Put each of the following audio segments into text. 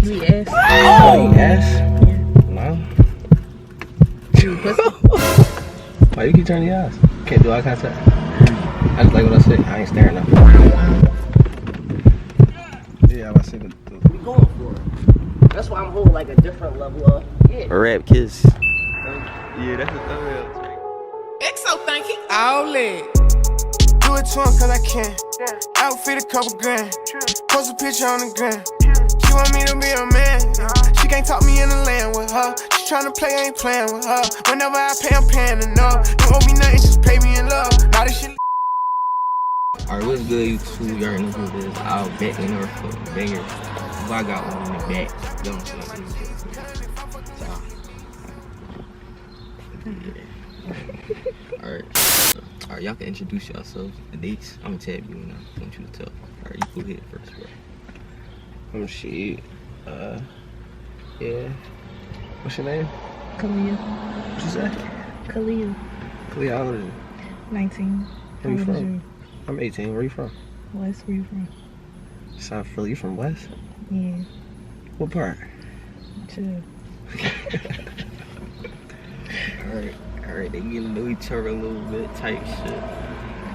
You ass. Oh, ass? No. You pussy. Why you keep turning your eyes? Can't do eye contact. I just like what I say. I ain't staring though. Yeah, I said the We going for it. That's why I'm holding like a different level of. Yeah. A rap kiss. Yeah, that's the thumbnail. XO think he all lit. Do it to him cause I can. Outfit a couple grand. Post a picture on the gram. She want me to be a man. She can't talk me in the land with her. She tryna play, I ain't playing with her. Whenever I pay, I'm paying enough. Don't owe me nothing, just pay me in love. Now this shit. Alright, what's good, YouTube? You already know who it is. I'll bet in the fucking banger. If I got one in the back, don't say nothing. Alright, y'all can introduce yourselves. The dates, I'm gonna tab you and I want you to tell. Alright, you go ahead first, bro. Shit. Yeah. What's your name? Khalil. What you say? Khalil. Khalil, how old are you? 19. Where you How old is from? I'm 18. Where you from? West, where you from? South Philly. You from West? Yeah. What part? Chill. Alright, they getting to know each other a little bit, type shit.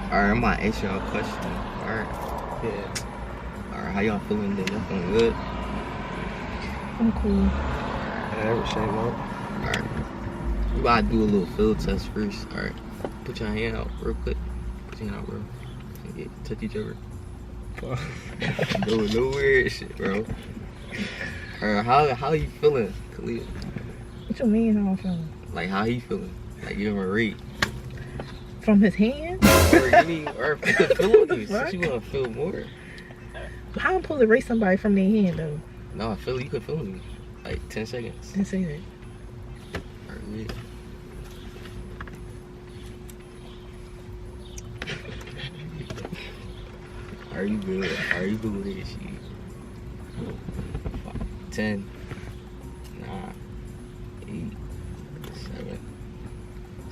Alright, I'm gonna ask y'all a question. Alright. Yeah. Alright, how y'all feeling today? Y'all feeling good? I'm cool. Everything up. Alright. We gotta do a little field test first. Alright. Put your hand out real quick. Put your hand out real. Yeah, touch each other. No weird shit, bro. Alright, how you feeling, Khalil? What you mean how I'm feeling? Like, how he feeling? Like, give him a rate. From his hand? Or feel on you, since you wanna feel more. How I'm supposed to rate somebody from their hand though? No, I feel you could feel me. Like 10 seconds. Didn't say that. Alright, Are you good? Are you good with this shit? 10, 9, 8, 7.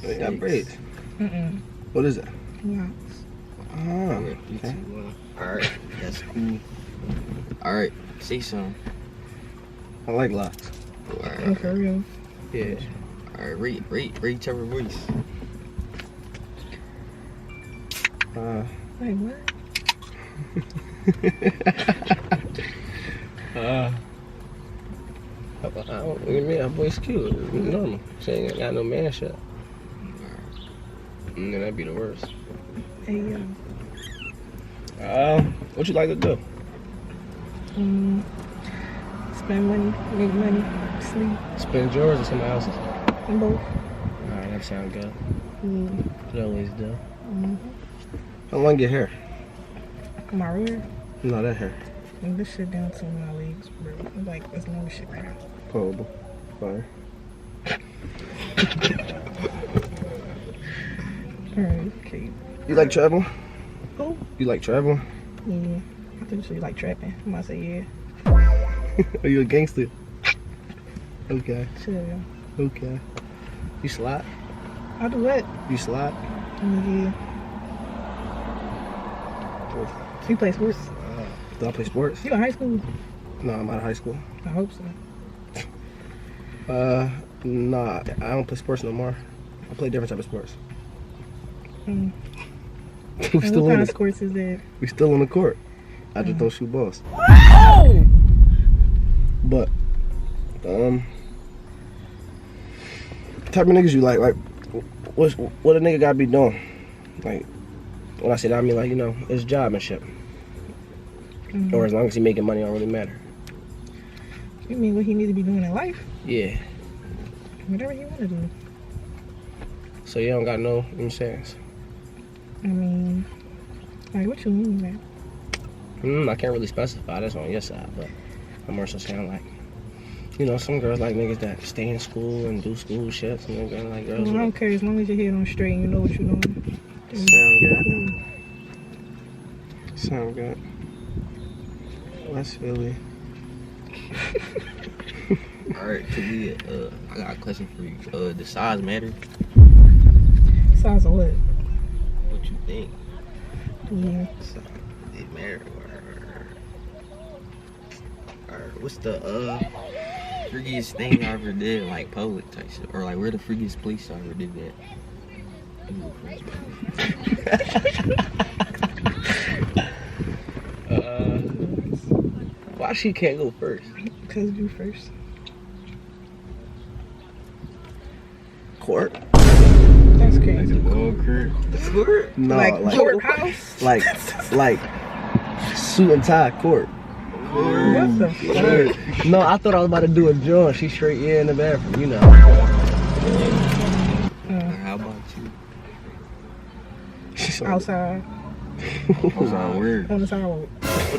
They got braids. Mm-mm. What is it? Locks. Oh, Okay. okay. Alright, that's cool. Alright, say something. I like locks. Oh, for real. Yeah. Alright, rate each other voice. Like what? What do you mean? That boy's cute. Normal. She ain't got no man shit. And then that'd be the worst. Hey yo. What you like to do? Spend money, make money, sleep. Spend yours or somebody else's? Both. Alright, that sounds good. Mm-hmm. It always do. How long your hair? My rear. No, that hair. And this shit down to my legs, bro. It's like it's long as shit right now. Probable. Fine. Alright, okay. You like traveling? Who? You like traveling? Yeah. I think you like trapping. I'm about to say yeah. Are you a gangster? Okay. Chill, yo. Okay. You slide? I do what? You slide? Yeah. You play sports? Do I play sports? You in high school? No, I'm out of high school. I hope so. Nah, I don't play sports no more. I play different type of sports. we And still what in kind of the, sports is that? we still on the court. I just don't shoot balls. Oh! But type of niggas you like what a nigga gotta be doing? Like when I say that I mean like, you know, his job and shit. Or as long as he making money, it don't really matter. You mean what he needs to be doing in life? Yeah. Whatever he want to do. So you don't got no, you know what I'm saying? I mean, like what you mean, man? I can't really specify, that's on your side, but I'm more so saying like, you know, some girls like niggas that stay in school and do school shit. Some niggas like girls. Well, I don't care as long as your head on straight and you know what you're doing. Sound good. Sound good. West Philly. Alright, Khalil, I got a question for you. Does size matter? Size of what? What you think? Yeah. It matter. Alright, what's the freakiest thing I ever did, like public type shit, or like where the freakiest place I ever did that? Why she can't go first? Cause you first. Court? That's crazy. Court? No, like like courthouse. like suit and tie court. What the fuck? No, I thought I was about to do a joint. She straight in the bathroom, you know. How about you? She's Outside Those are weird. on the sidewalk.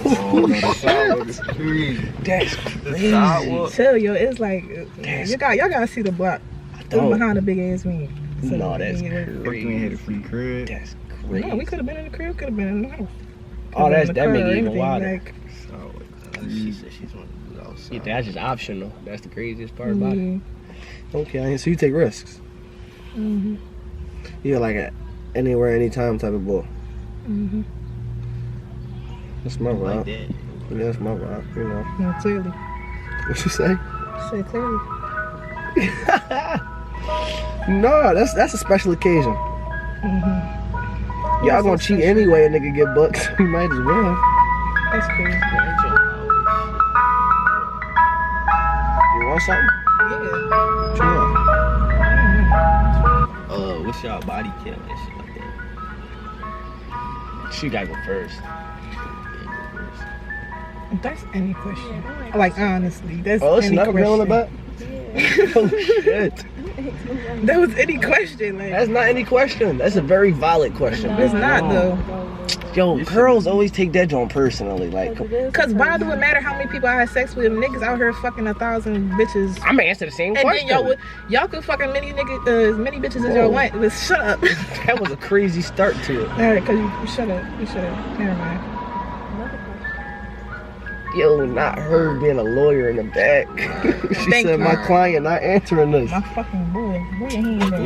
Oh, no, the sidewalk is crazy. That's crazy. Sidewalk. Tell you, it's like That's- y'all gotta see the block. It's don't. behind a big ass man. So, No, that's yeah. crazy. free crib. That's No, we crazy. could have been in the crib, could have been in the house. Oh, that's Could've that been make in it the even car, wilder. anything, She said she's gonna do it outside. Yeah, that's just optional. That's the craziest part about it. Mhm. Okay, so you take risks. Mhm. You're like a anywhere, anytime type of boy. Mhm. That's my like vibe. that. Yeah, that's my vibe. You know. No, clearly. What you say? Say clearly. No, that's a special occasion. Mhm. Y'all gonna cheat anyway, a nigga get bucks. You might as well. That's crazy. You want something? Yeah. What you want? What's y'all body count and shit like that? She gotta go first. That's any question. Like honestly, that's Oh, it's any another girl in the question. back? Oh shit. That was any question. Like That's not any question. That's a very valid question. it's not though. Yo, girls always take that joint personally. Like, Cause why do it matter how many people I had sex with? Niggas out here fucking 1,000 bitches. I'm gonna answer the same And question. then y'all could fuck as many niggas, as many bitches as y'all want. But shut up. That was a crazy start to it. Alright, cause you shut up. You shut up. Never mind. Yo, not her being a lawyer in the back. She Thank said, you. my client not answering this. My fucking boy. Boy, he ain't What that.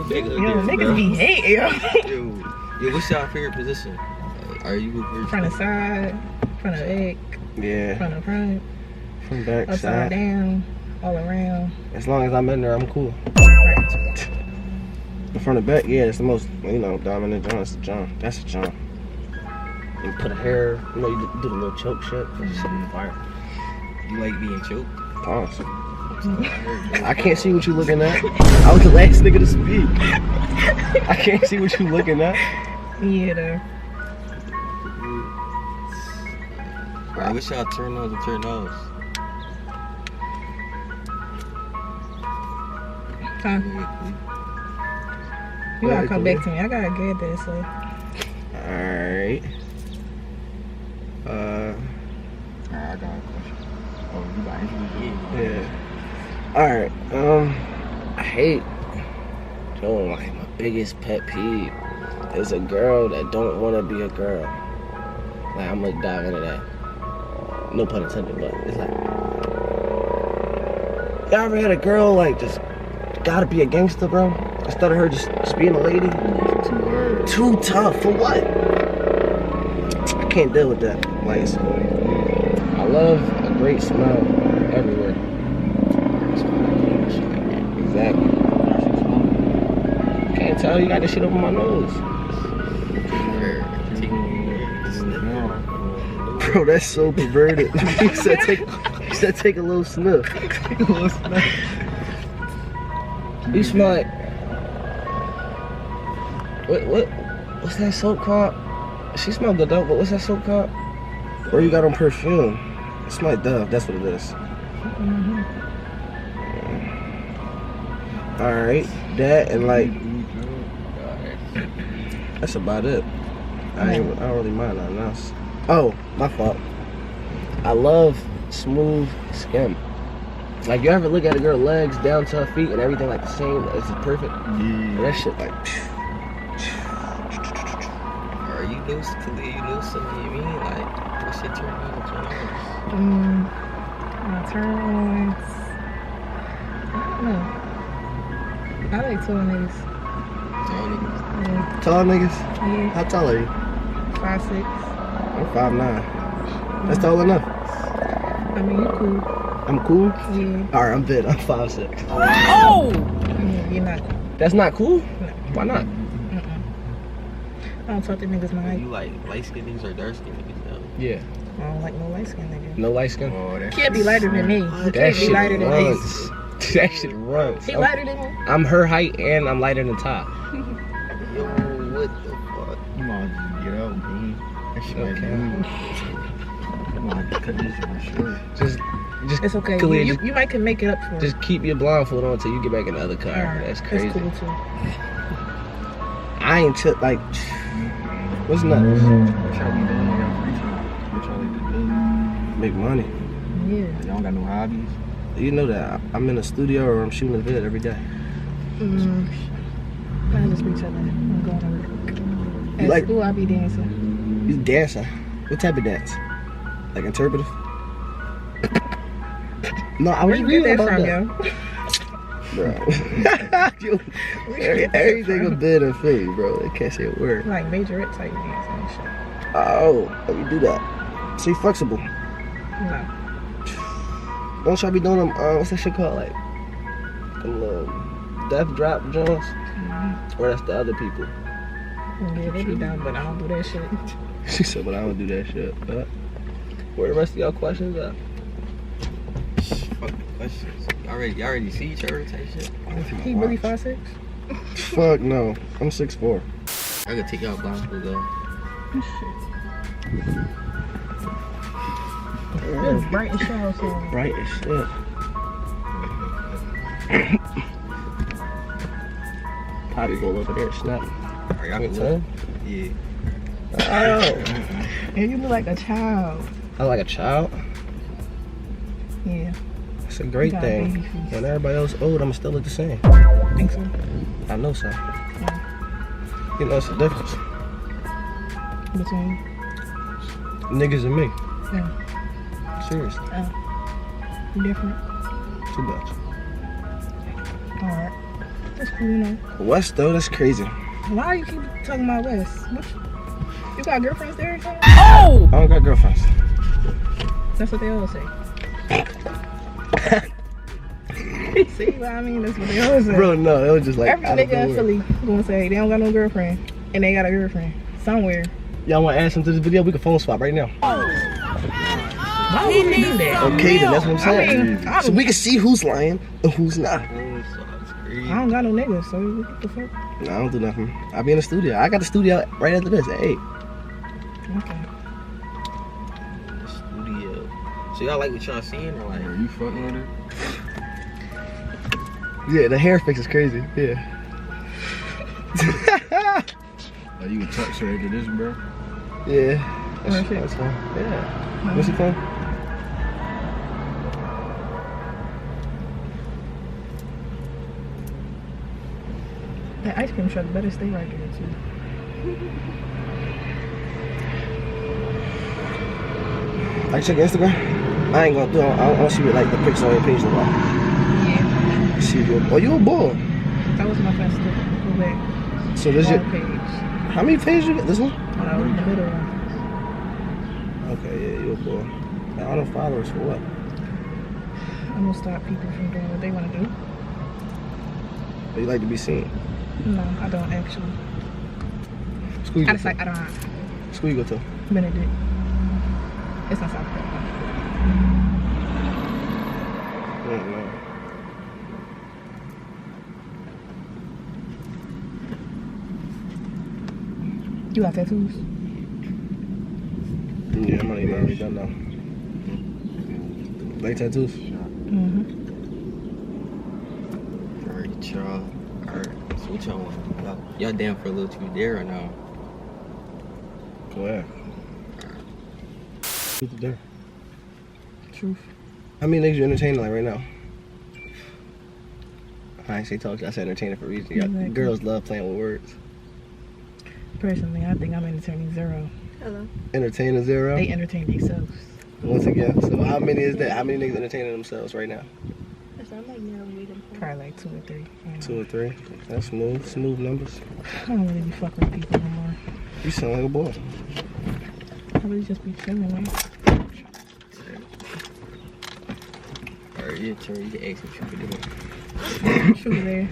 big Yo, niggas be hating, yo. Yo, what's y'all favorite position? Are you Front of side, front of egg, Yeah, front of front, from back upside side. down, all around. As long as I'm in there, I'm cool. Right. The front and back, yeah, it's the most, dominant John. That's the John. That's a John. You put a hair, you do the little choke shit. That's shit in the fire. You like being choked? Pause. I can't see what you looking at. I was the last nigga to speak. I can't see what you looking at. Yeah, though. Alright, what's y'all turn on to turn offs? Huh? You gotta come back to me. I gotta get this. So. Alright. I got a question. Oh, you got introduced? Yeah. Alright. I hate. Like my biggest pet peeve is a girl that don't want to be a girl. Like I'm gonna dive into that. No pun intended, but it's like. Y'all ever had a girl like just gotta be a gangster, bro? Instead of her just being a lady? Too tough for what? I can't deal with that. Like, I love a great smile everywhere. Exactly. Can't tell you got this shit over my nose. Bro, that's so perverted. He said take a little sniff. Take a little sniff. You smell like what's that soap called? She smell good though, but what's that soap called? Or you got on perfume? It smell like Dove, that's what it is. Alright, that and like that's about it. I don't really mind nothing else. Oh, my fault. I love smooth skin. Like, you ever look at a girl's legs down to her feet and everything like the same? It's just perfect. And that shit like. Are you know something you mean? Like, what's your turn on to turn off? My turn ons. I don't know. I like tall niggas. Tall niggas. Yeah. Tall niggas? Yeah. How tall are you? 5'6". I'm 5'9". That's tall enough. I mean, you cool. I'm cool? Yeah. Alright, I'm big. I'm 5'6". Oh! Yeah, you're not cool. That's not cool? No. Why not? I don't talk to niggas my height. You like light skinned niggas or dark skinned niggas though? Yeah. I don't like no light skin niggas. No light skin? Oh, that Can't be lighter than me. You That can't be shit lighter than me. runs. That shit runs. He lighter than me? I'm her height and I'm lighter than top. Yo, what the fuck? You might just get out, man. That shit might Okay. move. You might have to cut this shit short. Just It's okay. Khalid, You might can make it up for it. just keep your blindfold on until you get back in the other car. Alright, That's crazy. That's cool too. I ain't chill like. What's nuts? What y'all be doing on your free time? What y'all like to do? Make money. Yeah. Y'all don't got no hobbies? You know that I'm in a studio or I'm shooting a vid every day. I just be chilling. I'm going to work. You At like- school, I be dancing. You dancing? What type of dance? Like interpretive? No, I Where was you reading get that about from, that. yo? Bro. Yo, everything a bit and fake, bro. They can't say a word. Like majorette type dancing and shit. Oh, let me do that. Stay flexible. No. Don't y'all be doing them, what's that shit called? Like, them little death drop joints? Or that's the other people? Yeah, they be down, but I don't do that shit. She said, but I don't do that shit. But where the rest of y'all questions at? Fuck the questions. Y'all already see each other type shit? He really 5'6"? Fuck no. I'm 6'4". I could take y'all blindfold though. It's bright and shallow, so. Bright as shit. Probably go over there, snap. Alright, y'all Wait, can son? look. Yeah. Oh. And you look like a child. I like a child. Yeah. It's a great You got a thing. baby face. When everybody else old, I'ma still look the same. Think so? I know so. You know, it's the difference. Between. Niggas and me. Yeah. Seriously. You different? Too much. Alright. That's cool, you know. West though, that's crazy. Why you keep talking about West? What you got girlfriends there or something? Oh! I don't got girlfriends. That's what they all say. See what I mean? That's what they all say. Bro, no, it was just like Every out of nigga in nowhere. Philly gonna say they don't got no girlfriend. And they got a girlfriend. Somewhere. Y'all wanna add something to this video? We can phone swap right now. Why would we do that? Okay, then that's what I'm saying. I mean, So we can see who's lying and who's not. Oh, so that's crazy. I don't got no niggas, so what the fuck? No, I don't do nothing. I be in the studio. I got the studio right after this at 8. Okay. Studio. So y'all like what y'all seeing or like? Are you fucking with her? Yeah, the hair fix is crazy. Yeah. Like you would touch her after this, bro? Yeah. Hair fix? That's fine. Yeah. What's it called? That ice cream truck better stay right there too. I check Instagram. I ain't gonna do it. I want to see what like the pics on your page look like. Yeah. See you. Oh, you a boy. That was my first step. Go back. So this your. Wrong page. How many pages you got? This one? No, the middle one. Okay, yeah, you a boy. Now, all the followers for what? I'm gonna stop people from doing what they wanna do. They like to be seen. No, I don't actually. School you I go just like, I don't know. to? School you go to? Benedict. It's not South Carolina. No. You got tattoos? Yeah, I'm not even already done now. Like tattoos? Mm-hmm. Alright, y'all. Alright, so what y'all want? Y'all down for a little too there or no? Go ahead. Truth or dare? Truth. How many niggas you entertaining like right now? I ain't say talk, I said entertaining for a reason. Exactly. Girls love playing with words. Personally, I think I'm entertaining zero. Entertaining 0? They entertain themselves. Once again. So how many is that? How many niggas entertaining themselves right now? Probably like 2 or 3. I don't know. 2 or 3. That's smooth. Smooth numbers. I don't really be fucking with people no more. You sound like a boy. I really just be chilling, man. your turn. You can ask him Sugar Dare. Sugar Dare.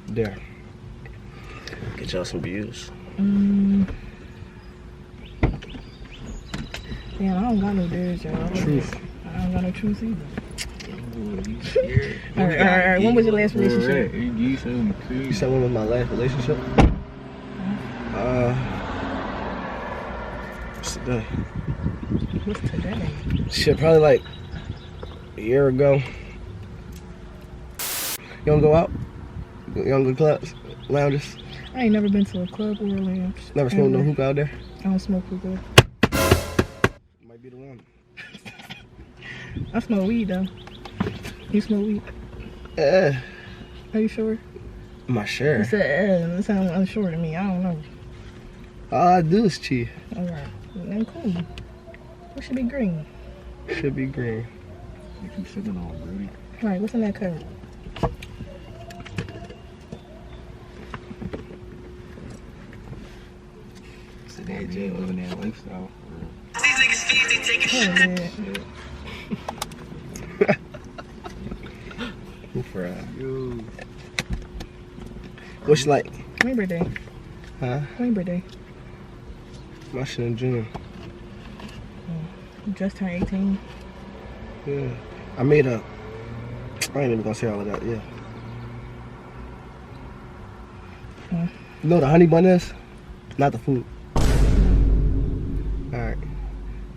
There. Get y'all some views. Yeah, I don't got no dares, y'all. Truth. I don't got no truth either. All Alright. When was your last relationship? You said You said when was my last relationship? What's today? What's today? Shit, probably like a year ago. You don't go out? You don't go to clubs, lounges? I ain't never been to a club or a lounge. Never smoked no hookah out there? I don't smoke hookah. Might be the one. I smoke weed though. You smoke weed? Yeah. Are you sure? I'm not sure. You said it sounds unsure to me. I don't know. All I do is cheat. Alright. Then cool. What should be green? Should be green. You keep sipping on, Brody. Alright, what's in that cup? So that jail living that lifestyle. Oh, yeah. For what's like? My birthday. Huh? My birthday. My shit in June. You just turned 18. Yeah. I made a. I ain't even gonna say all of that. Yeah. You know what a honey bun is? Not the food. Alright.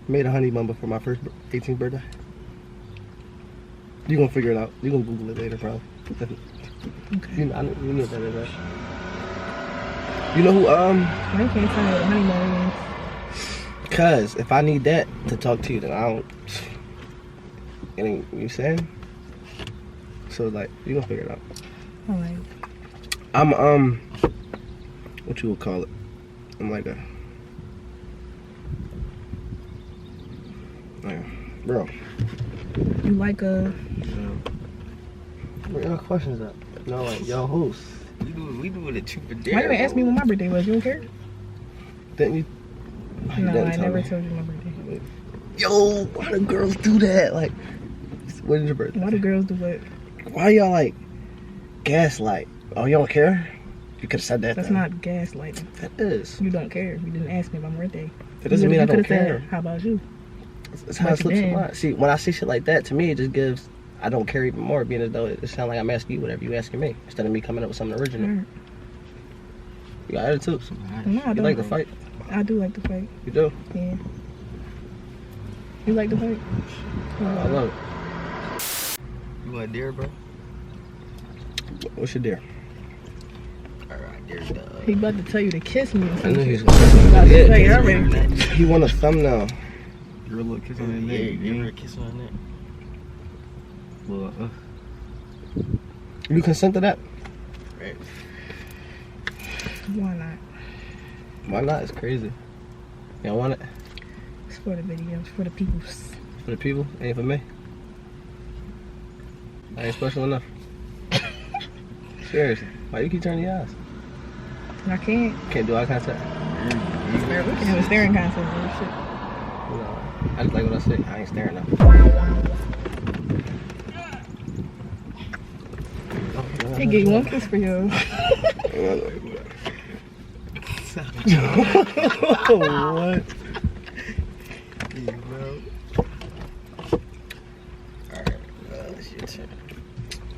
Made a honey bun before my first 18th birthday. You gonna figure it out. You gonna Google it later, probably. Okay. You know what that is, right? You know who, I can't tell you what honey bun is. Cause if I need that to talk to you, then I don't. It ain't, you saying? So, like, you gonna figure it out. Alright. I'm, what you would call it? I'm like a. Bro. You like a. Where y'all questions at? No, like, y'all host. We doing the Truth or Why Dare. you didn't ask me when my birthday was? You don't care? Didn't you? You No, didn't I tell never me. told you my birthday. Yo, why do girls do that? Like, when is your birthday? Why do girls do what? Why y'all like gaslight? Oh, you don't care? You could have said that. That's then. not gaslighting. That is. You don't care. You didn't ask me about my birthday. That doesn't mean I You don't could've said, care. how about you? It's how it Like slips then. from mine. See, when I see shit like that, to me, it just gives. I don't care even more, being as though it sounds like I'm asking you whatever you asking me, instead of me coming up with something original. Alright. You got attitude. No, I You don't. like to fight. I do like to fight. You do. Yeah. You like to fight? I love it. You want a dare, bro? What's your dare? Alright, I dare the. He about to tell you to kiss me. Or I something. knew he was About to gonna say, say I already. He want a thumbnail. You're a little kiss on that Yeah, neck. give her a kiss on that. Well, You consent to that? Right. Why not? Why not? It's crazy. You don't want it? It's for the video. It's for the people. For the people? Ain't for me. I ain't special enough. Seriously. Why you keep turning your eyes? I can't. Can't do eye contact? We can have a staring contest or shit. No. I just like what I say. I ain't staring now. He gave one kiss for you. What? Alright, it's your turn.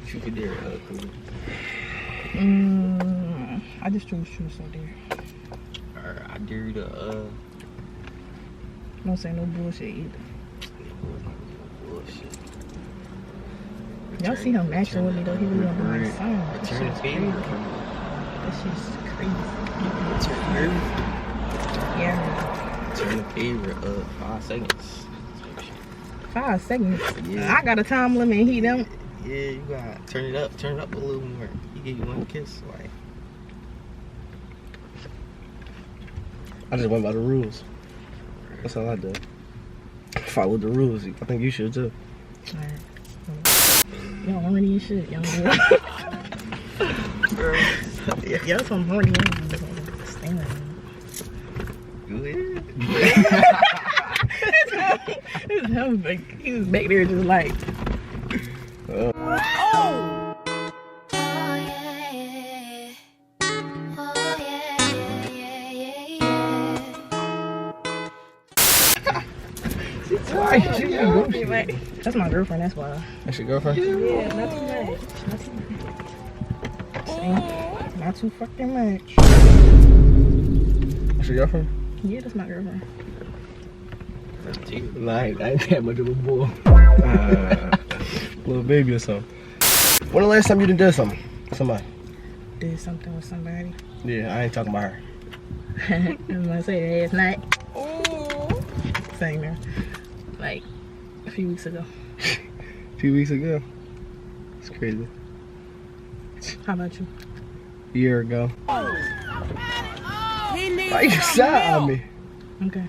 Truth or Dare, Cooper. I just chose truth so there. Alright, I dare you to, Don't say no bullshit either. bullshit. Y'all see him matching with me though. He really don't do my song. That Return shit's the crazy. favor. That shit's crazy. Return the favor. Yeah. Turn the favor 5 seconds. 5 seconds. Yeah. I got a time limit and he don't. Yeah, you gotta turn it up a little more. He gave you one kiss, like. I just went by the rules. That's all I did. Followed the rules. I think you should too. Alright. Y'all horny as shit, young boy. Y'all some horny young boys. Go ahead. I was like, he was back there just like. That's my girlfriend, that's why. That's your girlfriend? Yeah, not too much. Not too much. See? Not too fucking much. That's your girlfriend? Yeah, that's my girlfriend. Nah, I ain't that much of a boy. Little baby or something. When the last time you did something? Somebody? Did something with somebody. Yeah, I ain't talking about her. I was gonna say last night. Same there. Like a few weeks ago. A few weeks ago? It's crazy. How about you? A year ago. Why you side on me? Okay.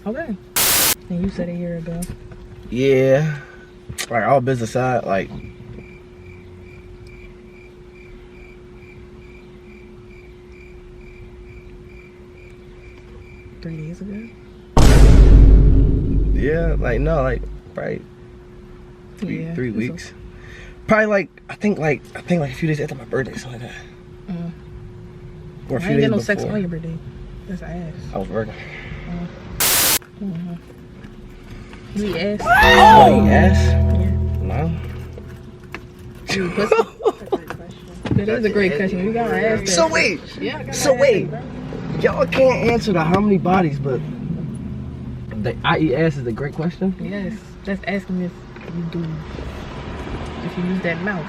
Okay. And you said a year ago. Yeah. Like all business side, like Three days ago. yeah, like no, like probably three weeks. Probably like I think like a few days after my birthday, something like that. Or a I few ain't days get no before. sex on your birthday. That's ass. I was working. You eat ass? Oh, yes. Yeah. No. You eat pussy? That is a great question. You gotta ask that. So wait. Yeah, I gotta So ask wait. that. Y'all can't answer the how many bodies, but the I eat ass is a great question. Yes. That's asking if you do. If you use that mouth.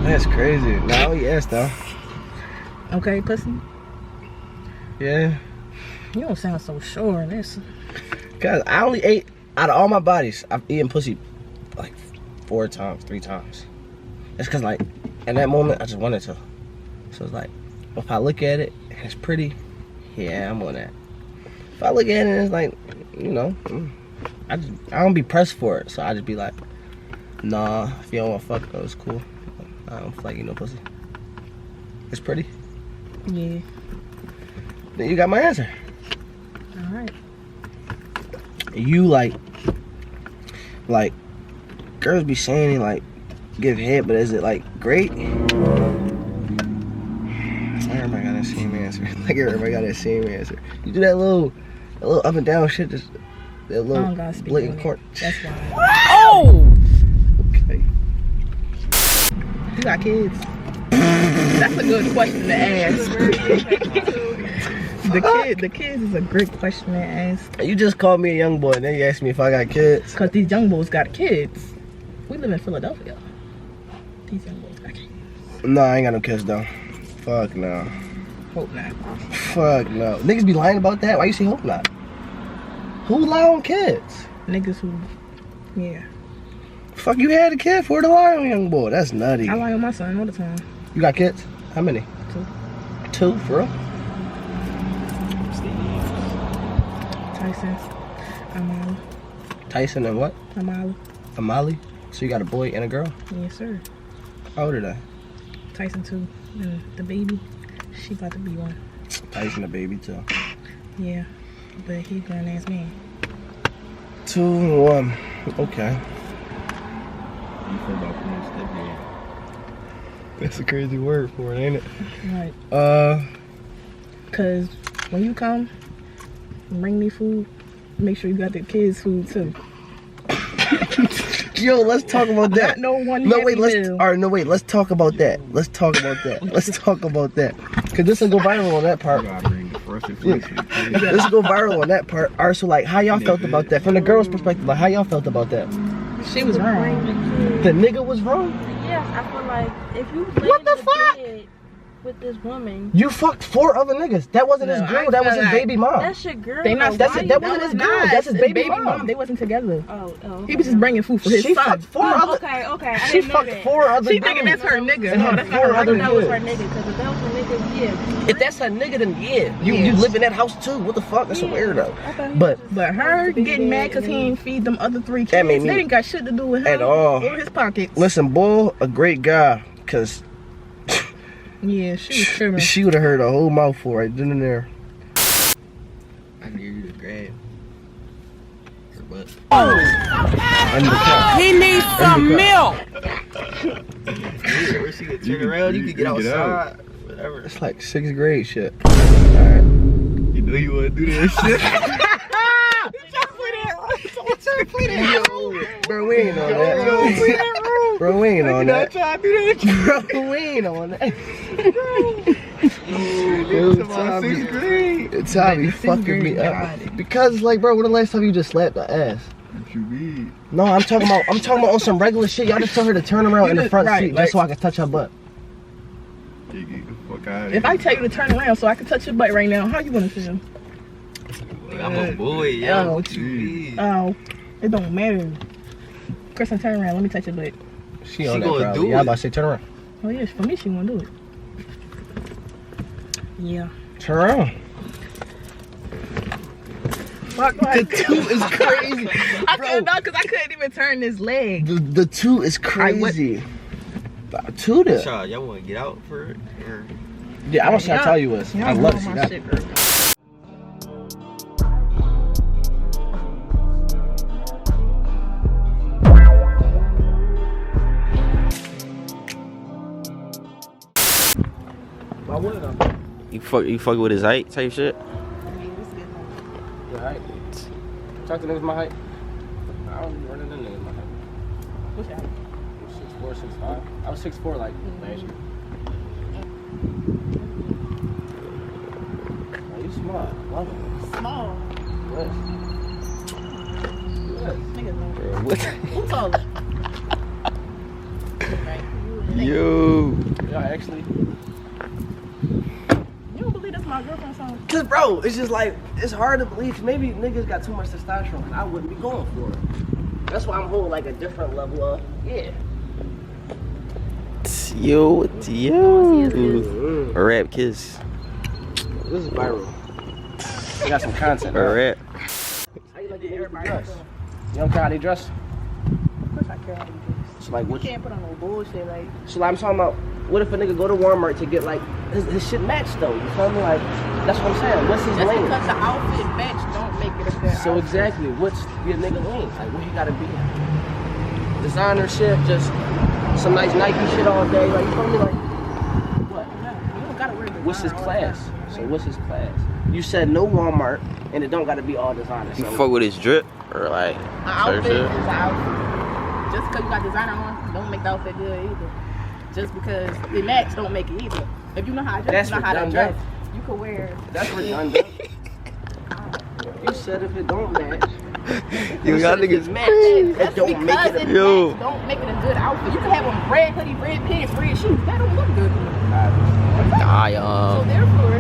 That's crazy. Nah, I eat ass though. Okay, pussy? Yeah. You don't sound so sure in this. Cause I only ate out of all my bodies, I've eaten pussy like 3 times. It's cause like in that moment I just wanted to. So it's like if I look at it and it's pretty, yeah, I'm on that. If I look at it and it's like, you know, I don't be pressed for it. So I just be like, nah, if you don't want to fuck though, it's cool. I don't feel like eating no pussy. It's pretty. Yeah. Then you got my answer. Alright. You like girls be saying like give head, but is it like great? Everybody got that same answer. Like everybody got that same answer. You do that little up and down shit, just that I little don't gotta speak blatant on court. it. That's why. Oh! Okay. You got kids? That's a good question to ask. The kids is a great question to ask. You just called me a young boy, and then you asked me if I got kids. Cause these young boys got kids. We live in Philadelphia. These young boys got kids. No, I ain't got no kids though. Fuck no. Hope not. Fuck no. Niggas be lying about that. Why you say hope not? Who lie on kids? Niggas who, yeah. Fuck, you had a kid for the lie on young boy. That's nutty. I lie on my son all the time. You got kids? How many? 2. 2, for real? Tyson, Amali. Tyson and what? Amali. Amali? So you got a boy and a girl? Yes, sir. How old are they? Tyson 2. And the baby, she about to be 1. Tyson a baby too. Yeah. But he grown ass man. 2 and 1. Okay. You feel about playing stepdad? That's a crazy word for it, ain't it? Right. Cause when you come, bring me food, make sure you got the kids' food too. Yo, let's talk about that. Not no one No, happy wait, meal. let's talk about that. Let's talk about that. Cause this will go viral on that part. You gotta bring the first inflation. This will go viral on that part. Alright, so like, how y'all felt about that? From the girl's perspective, like, how y'all felt about that? She was wrong. The nigga was wrong? Yes, I feel like if you lay What in the the fuck? bed with this woman, You fucked 4 other niggas. That wasn't his No, girl, I that was feel his like baby mom. that's your girl. They not- though. That's Why it. you That know wasn't his it's girl. not? That's his baby mom. They wasn't together. Oh, He was just bringing food for his She son. fucked 4 other. Okay, I She didn't know fucked that. 4 other. She thinking that's her nigga. And No, had that's 4 not her I other thought that was her niggas. nigga, because if that was her nigga, yeah. If that's her nigga, then yeah. You Yeah. live in that house too. What the fuck? That's a weirdo. I thought he But But her getting mad because he ain't feed them other 3 kids, That made me- they ain't got shit to do with him At all. or his pockets. listen, Bull, a great guy, cause Yeah, she was trimming. she would have heard a whole mouthful right then and there. I dare you to grab her butt. Under the cup. He needs some milk. Yeah, where she could turn around, you could get outside. Whatever. It's like 6th grade shit. You know you wanna do that shit. Bro, we ain't on that. Bro, we ain't on that. Bro, we ain't on that. Tommy fucking me up. Because like, bro, when the last time you just slapped the ass? What you mean? No, I'm talking about on some regular shit. Y'all just tell her to turn around in the front seat just so I can touch her butt. Yeah, get the fuck out of If I tell you to turn around so I can touch your butt right now, how you gonna feel? Like, I'm a boy, yo. What you mean? Oh, it don't matter. Kristen, turn around. Let me touch your butt. She on that gonna probably. do Y'all it. about to say turn around. Oh yes, for me she gonna do it. Yeah. Turn around. Fuck, The 2 is crazy. I couldn't know because I couldn't even turn this leg. The 2 is crazy. The 2 there. Child, y'all wanna get out for it? Or... Yeah, I don't see how tall you was. I love to see that. Shit, girl. You fuck with his height type shit? Your height. Talk to niggas my height. I don't be running to niggas my height. What's that? 6'4", 6'5". I was 6'4" like last year. Oh, you smart. Love it. Small. Yes. Yes. Niggas What? who taller? Right. Yo. Y'all actually. You don't believe that's my girlfriend's song? Cause bro, it's just like, it's hard to believe. Maybe niggas got too much testosterone. I wouldn't be going for it. That's why I'm holding like a different level of, yeah. Yo, a rap kiss. This is viral. We got some content. A rap. How you like the everybody dress? You don't care how they dress? Of course I care how you dress. So like, You what? can't put on no bullshit like. So like, I'm talking about, what if a nigga go to Walmart to get like his shit matched though? You feel me? Like, that's what I'm saying. What's his Just lane? because the outfit match don't make it a good So outfit. exactly, what's your nigga lane? Like, what he gotta be? Designer shit, just some nice Nike shit all day. Like, you feel me? Like, what? You don't gotta wear designer What's his all the class? time. So what's his class? You said no Walmart, and it don't gotta be all designer. You So fuck with his drip or like An outfit is an outfit. Just because you got designer on, don't make the outfit good either. Just because it match, don't make it either. If you know how to dress, That's you know how to redundant. dress. You could wear. that's redundant. You said if it don't match, you got niggas match. It That's don't because make it. it Yo. match, don't make it a good outfit. You can have on red hoodie, red pants, red shoes. That don't look good. Nah, So therefore,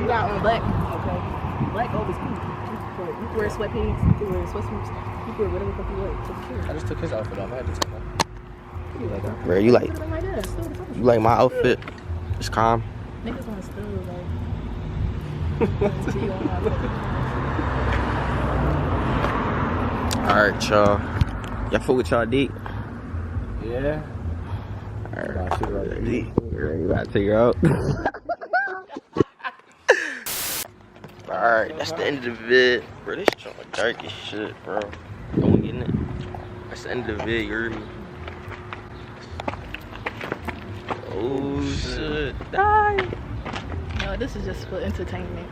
you got on black. Okay, black always cool. You can wear sweatpants. You can wear sweatsuits. You can wear whatever the fuck you want. Take care. I just took his outfit off. I had to take that. You like that? bro, you like Put it like that. Still the fuck. you like my outfit? It's calm. Niggas want to steal like. Alright, y'all. Y'all fuck with y'all dick? Yeah. Alright, you gotta take her out. Alright, that's the end of the vid. Bro, this joint dark as shit, bro. Don't get in it. That's the end of the vid, you heard me? Oh shit. Die. No, this is just for entertainment.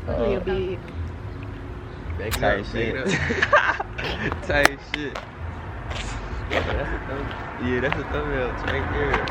Really big. Tight shit. Tight shit. Yeah, that's a thumbnail right there.